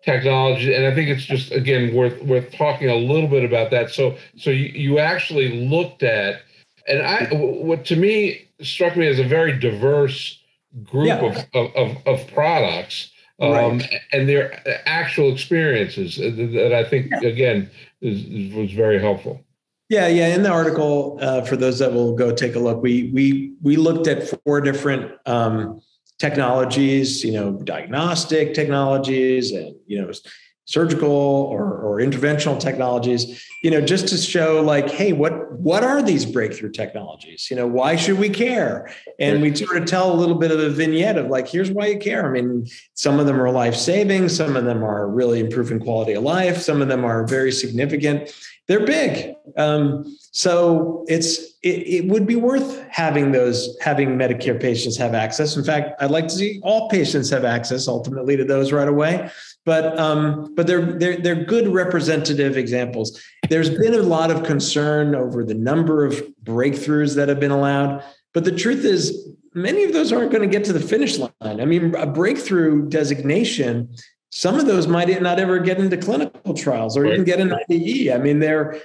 Speaker 2: technology, and I think it's just again worth talking a little bit about that. So you actually looked at, and what to me struck me as a very diverse group of products, and their actual experiences that I think again was very helpful.
Speaker 3: Yeah. In the article, for those that will go take a look, we looked at 4 different technologies, diagnostic technologies and, surgical or interventional technologies, just to show like, hey, what are these breakthrough technologies? Why should we care? And we sort of tell a little bit of a vignette of like, here's why you care. I mean, some of them are life-saving. Some of them are really improving quality of life. Some of them are very significant. They're big. So it would be worth having Medicare patients have access. In fact, I'd like to see all patients have access ultimately to those right away. But they're good representative examples. There's been a lot of concern over the number of breakthroughs that have been allowed. But the truth is, many of those aren't going to get to the finish line. I mean, a breakthrough designation, some of those might not ever get into clinical trials or even get an IDE. I mean, there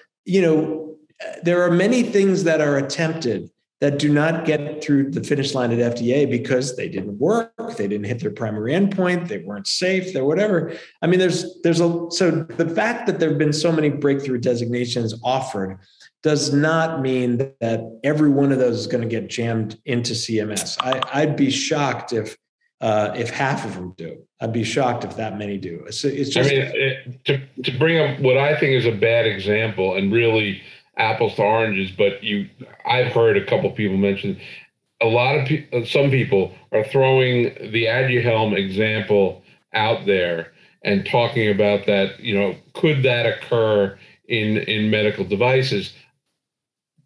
Speaker 3: are many things that are attempted that do not get through the finish line at FDA because they didn't work, they didn't hit their primary endpoint, they weren't safe, they're whatever. I mean, so the fact that there have been so many breakthrough designations offered does not mean that every one of those is going to get jammed into CMS. I'd be shocked if half of them do. I'd be shocked if that many do. It's just, I
Speaker 2: mean, to bring up what I think is a bad example and really apples to oranges, but I've heard a couple people mention some people are throwing the Aduhelm example out there and talking about that, could that occur in medical devices?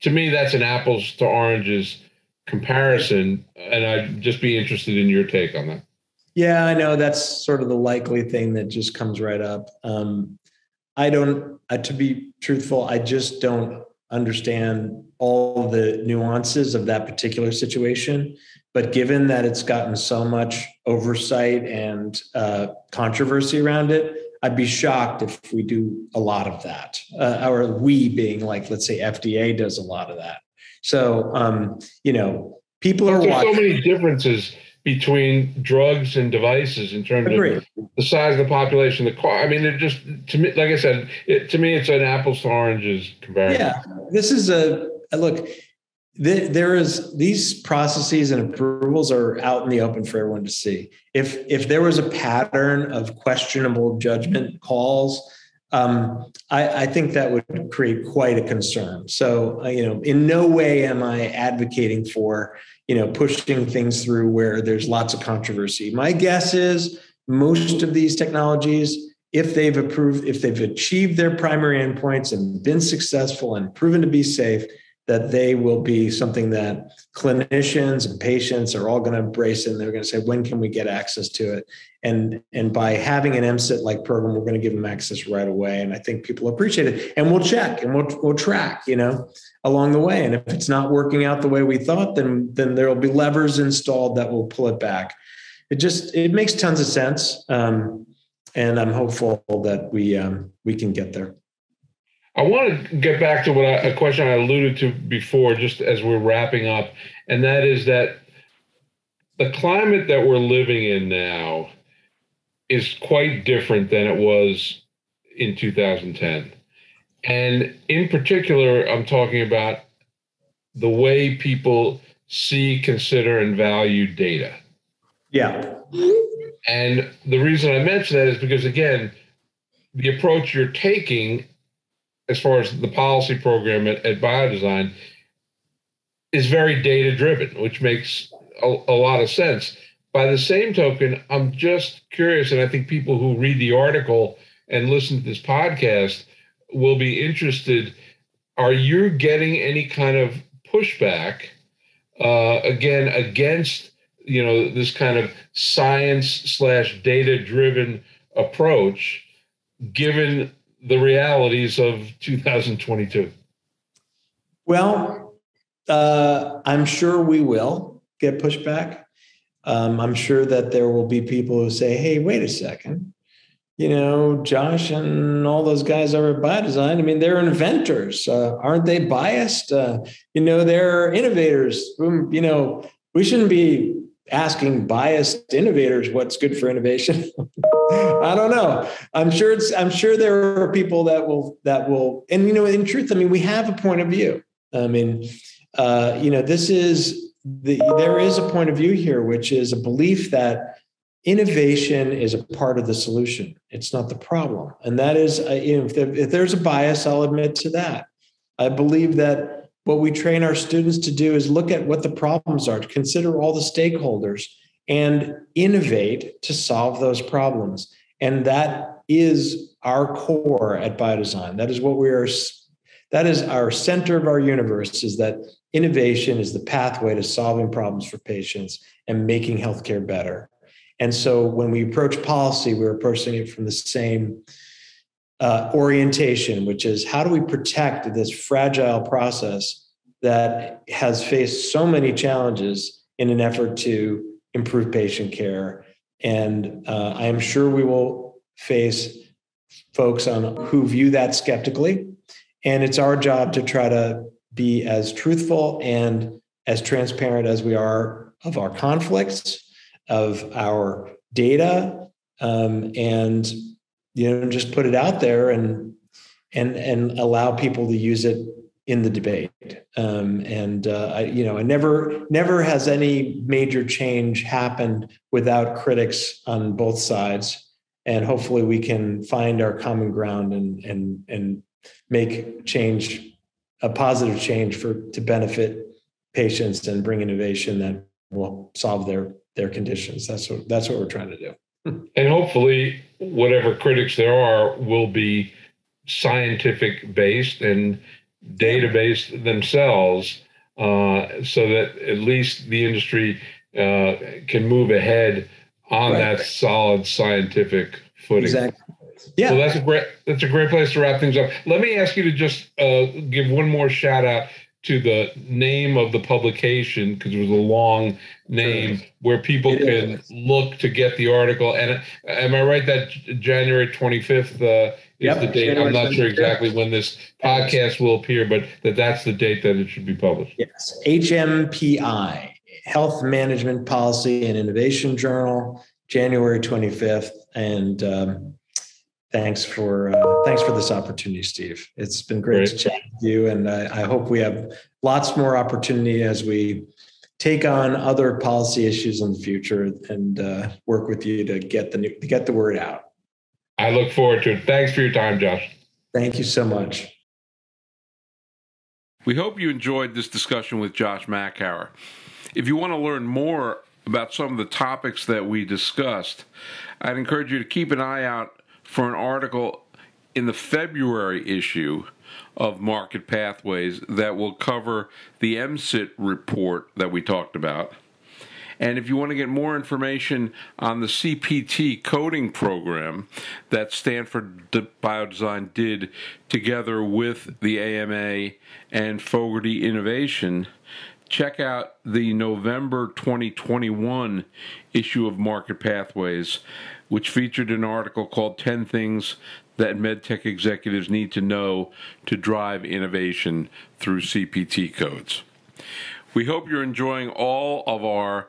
Speaker 2: To me, that's an apples to oranges comparison, and I'd just be interested in your take on that.
Speaker 3: Yeah, I know that's sort of the likely thing that just comes right up. To be truthful, I just don't understand all the nuances of that particular situation. But given that it's gotten so much oversight and controversy around it, I'd be shocked if we do a lot of that, or we being like, let's say FDA does a lot of that. So, People are
Speaker 2: There's
Speaker 3: watching.
Speaker 2: so many differences between drugs and devices in terms of the size of the population, the cost. I mean, it just, to me, like I said, to me, it's an apples to oranges comparison.
Speaker 3: Yeah, this is look. There is these processes and approvals are out in the open for everyone to see. If there was a pattern of questionable judgment calls, I think that would create quite a concern. So, in no way am I advocating for, pushing things through where there's lots of controversy. My guess is most of these technologies, if they've achieved their primary endpoints and been successful and proven to be safe, that they will be something that clinicians and patients are all going to embrace, and they're going to say, when can we get access to it? And by having an MCIT-like program, we're going to give them access right away. And I think people appreciate it. And we'll check and we'll track, along the way. And if it's not working out the way we thought, then there will be levers installed that will pull it back. It makes tons of sense. And I'm hopeful that we can get there.
Speaker 2: I want to get back to a question I alluded to before, just as we're wrapping up, and that is that the climate that we're living in now is quite different than it was in 2010. And in particular, I'm talking about the way people see, consider, and value data.
Speaker 3: Yeah.
Speaker 2: And the reason I mention that is because, again, the approach you're taking as far as the policy program at BioDesign is very data-driven, which makes a lot of sense. By the same token, I'm just curious, and I think people who read the article and listen to this podcast will be interested. Are you getting any kind of pushback, again, against this kind of science/data-driven approach, given the realities of 2022?
Speaker 3: Well, I'm sure we will get pushback. I'm sure that there will be people who say, hey, wait a second. Josh and all those guys over at BioDesign, I mean, they're inventors. Aren't they biased? They're innovators. We shouldn't be asking biased innovators what's good for innovation. I don't know. I'm sure there are people that will, and in truth, I mean, we have a point of view. I mean, there is a point of view here, which is a belief that innovation is a part of the solution. It's not the problem. And that is, if there's a bias, I'll admit to that. I believe that what we train our students to do is look at what the problems are, to consider all the stakeholders and innovate to solve those problems. And that is our core at BioDesign. That is that is our center of our universe, is that innovation is the pathway to solving problems for patients and making healthcare better. And so when we approach policy, we're approaching it from the same orientation, which is how do we protect this fragile process that has faced so many challenges in an effort to improve patient care. And I am sure we will face folks who view that skeptically. And it's our job to try to be as truthful and as transparent as we are of our conflicts, of our data, and just put it out there and allow people to use it in the debate. Never has any major change happened without critics on both sides. And hopefully we can find our common ground and make change, a positive change to benefit patients and bring innovation that will solve their conditions. That's what we're trying to do.
Speaker 2: And hopefully whatever critics there are will be scientific based and data-based themselves, so that at least the industry can move ahead on that solid scientific footing.
Speaker 3: Exactly. Yeah.
Speaker 2: So that's a great place to wrap things up. Let me ask you to just give one more shout out to the name of the publication, because it was a long name, where people can look to get the article. And am I right that January 25th is the date? I'm not sure exactly when this podcast will appear, but that's the date that it should be published.
Speaker 3: Yes, HMPI. Health Management Policy and Innovation Journal, January 25th. And thanks for this opportunity, Steve. It's been great to chat with you. And I hope we have lots more opportunity as we take on other policy issues in the future and work with you to get the word out.
Speaker 2: I look forward to it. Thanks for your time, Josh.
Speaker 3: Thank you so much.
Speaker 4: We hope you enjoyed this discussion with Josh Makower. If you want to learn more about some of the topics that we discussed, I'd encourage you to keep an eye out for an article in the February issue of Market Pathways that will cover the MSIT report that we talked about. And if you want to get more information on the CPT coding program that Stanford Biodesign did together with the AMA and Fogarty Innovation, check out the November 2021 issue of Market Pathways, which featured an article called 10 Things that MedTech Executives Need to Know to Drive Innovation Through CPT Codes. We hope you're enjoying all of our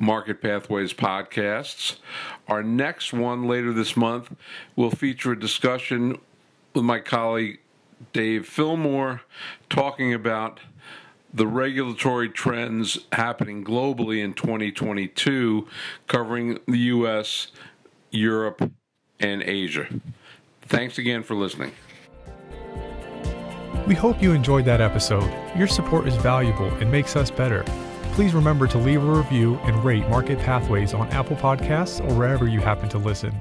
Speaker 4: Market Pathways podcasts. Our next one later this month will feature a discussion with my colleague Dave Fillmore talking about the regulatory trends happening globally in 2022, covering the U.S., Europe, and Asia. Thanks again for listening.
Speaker 1: We hope you enjoyed that episode. Your support is valuable and makes us better. Please remember to leave a review and rate Market Pathways on Apple Podcasts or wherever you happen to listen.